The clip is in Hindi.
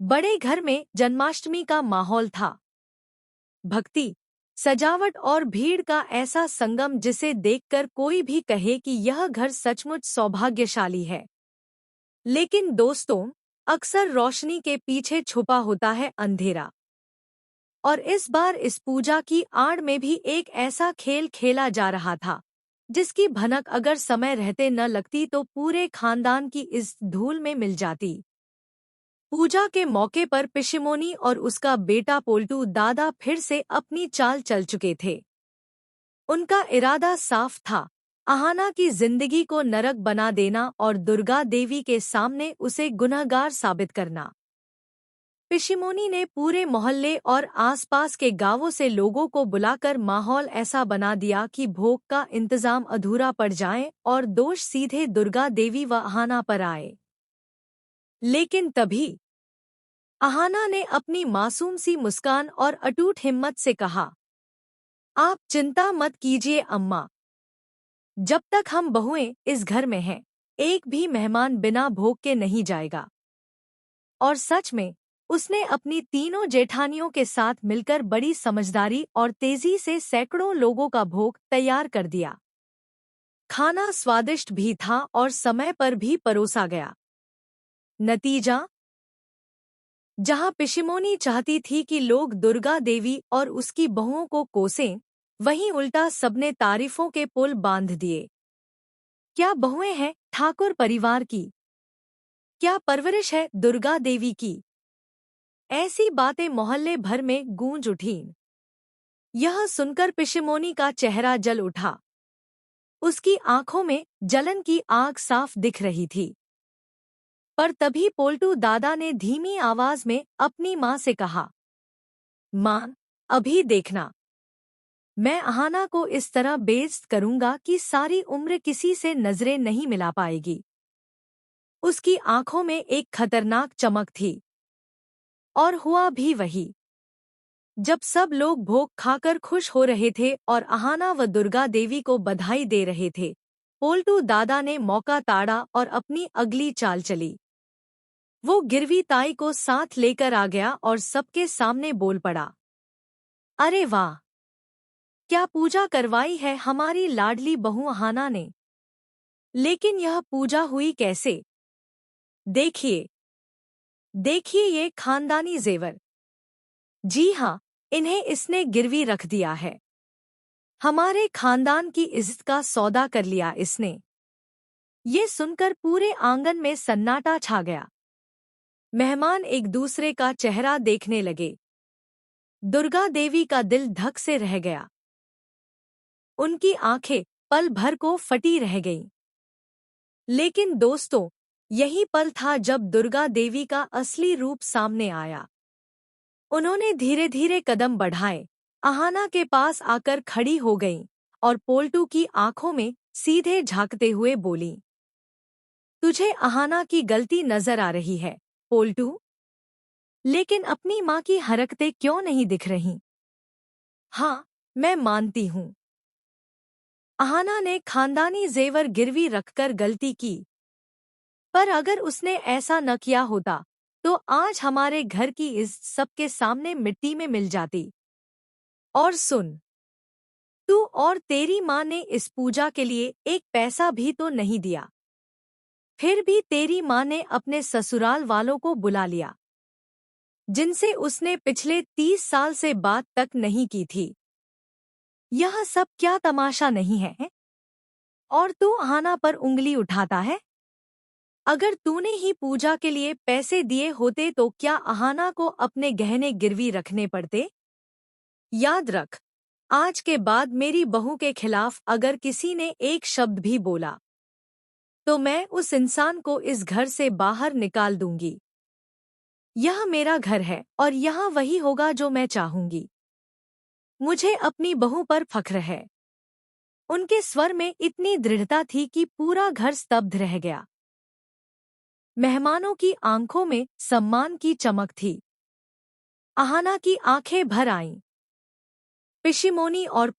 बड़े घर में जन्माष्टमी का माहौल था। भक्ति, सजावट और भीड़ का ऐसा संगम जिसे देखकर कोई भी कहे कि यह घर सचमुच सौभाग्यशाली है। लेकिन दोस्तों, अक्सर रोशनी के पीछे छुपा होता है अंधेरा। और इस बार इस पूजा की आड़ में भी एक ऐसा खेल खेला जा रहा था जिसकी भनक अगर समय रहते न लगती तो पूरे खानदान की इस धूल में मिल जाती। पूजा के मौके पर पिशिमोनी और उसका बेटा पोल्टू दादा फिर से अपनी चाल चल चुके थे। उनका इरादा साफ था, अहाना की जिंदगी को नरक बना देना और दुर्गा देवी के सामने उसे गुनहगार साबित करना। पिशिमोनी ने पूरे मोहल्ले और आसपास के गांवों से लोगों को बुलाकर माहौल ऐसा बना दिया कि भोग का इंतजाम अधूरा पड़ जाए और दोष सीधे दुर्गा देवी व अहाना पर आए। लेकिन तभी अहाना ने अपनी मासूम सी मुस्कान और अटूट हिम्मत से कहा, आप चिंता मत कीजिए अम्मा। जब तक हम बहुएं इस घर में हैं, एक भी मेहमान बिना भोग के नहीं जाएगा। और सच में उसने अपनी तीनों जेठानियों के साथ मिलकर बड़ी समझदारी और तेजी से सैकड़ों लोगों का भोग तैयार कर दिया। खाना स्वादिष्ट भी था और समय पर भी परोसा गया। नतीजा, जहां पिशिमोनी चाहती थी कि लोग दुर्गा देवी और उसकी बहुओं को कोसें, वहीं उल्टा सबने तारीफों के पुल बांध दिए। क्या बहुएं हैं ठाकुर परिवार की, क्या परवरिश है दुर्गा देवी की। ऐसी बातें मोहल्ले भर में गूंज उठीं। यह सुनकर पिशिमोनी का चेहरा जल उठा। उसकी आंखों में जलन की आग साफ दिख रही थी। पर तभी पोल्टू दादा ने धीमी आवाज में अपनी माँ से कहा, माँ, अभी देखना, मैं अहाना को इस तरह बेइज्जत करूंगा कि सारी उम्र किसी से नजरें नहीं मिला पाएगी। उसकी आंखों में एक खतरनाक चमक थी। और हुआ भी वही। जब सब लोग भोग खाकर खुश हो रहे थे और अहाना व दुर्गा देवी को बधाई दे रहे थे, पोल्टू दादा ने मौका ताड़ा और अपनी अगली चाल चली। वो गिरवी ताई को साथ लेकर आ गया और सबके सामने बोल पड़ा, अरे वाह, क्या पूजा करवाई है हमारी लाडली बहू अहाना ने। लेकिन यह पूजा हुई कैसे? देखिए, देखिए ये खानदानी जेवर। जी हाँ, इन्हें इसने गिरवी रख दिया है। हमारे खानदान की इज्जत का सौदा कर लिया इसने। ये सुनकर पूरे आंगन में सन्नाटा छा गया। मेहमान एक दूसरे का चेहरा देखने लगे। दुर्गा देवी का दिल धक से रह गया। उनकी आंखें पल भर को फटी रह गईं। लेकिन दोस्तों, यही पल था जब दुर्गा देवी का असली रूप सामने आया। उन्होंने धीरे धीरे कदम बढ़ाए, अहाना के पास आकर खड़ी हो गईं और पोल्टू की आंखों में सीधे झांकते हुए बोली, तुझे अहाना की गलती नजर आ रही है पोल्टू? लेकिन अपनी माँ की हरकतें क्यों नहीं दिख रहीं? हाँ, मैं मानती हूँ, अहाना ने खानदानी जेवर गिरवी रखकर गलती की। पर अगर उसने ऐसा न किया होता तो आज हमारे घर की इज्जत सबके सामने मिट्टी में मिल जाती। और सुन, तू और तेरी माँ ने इस पूजा के लिए एक पैसा भी तो नहीं दिया। फिर भी तेरी माँ ने अपने ससुराल वालों को बुला लिया, जिनसे उसने पिछले 30 साल से बात तक नहीं की थी। यह सब क्या तमाशा नहीं है? और तू अहाना पर उंगली उठाता है? अगर तूने ही पूजा के लिए पैसे दिए होते तो क्या अहाना को अपने गहने गिरवी रखने पड़ते? याद रख, आज के बाद मेरी बहू के खिलाफ अगर किसी ने एक शब्द भी बोला तो मैं उस इंसान को इस घर से बाहर निकाल दूंगी। यह मेरा घर है और यहाँ वही होगा जो मैं चाहूंगी। मुझे अपनी बहू पर फख्र है। उनके स्वर में इतनी दृढ़ता थी कि पूरा घर स्तब्ध रह गया। मेहमानों की आंखों में सम्मान की चमक थी। अहाना की आंखें भर आईं। पिशिमोनी और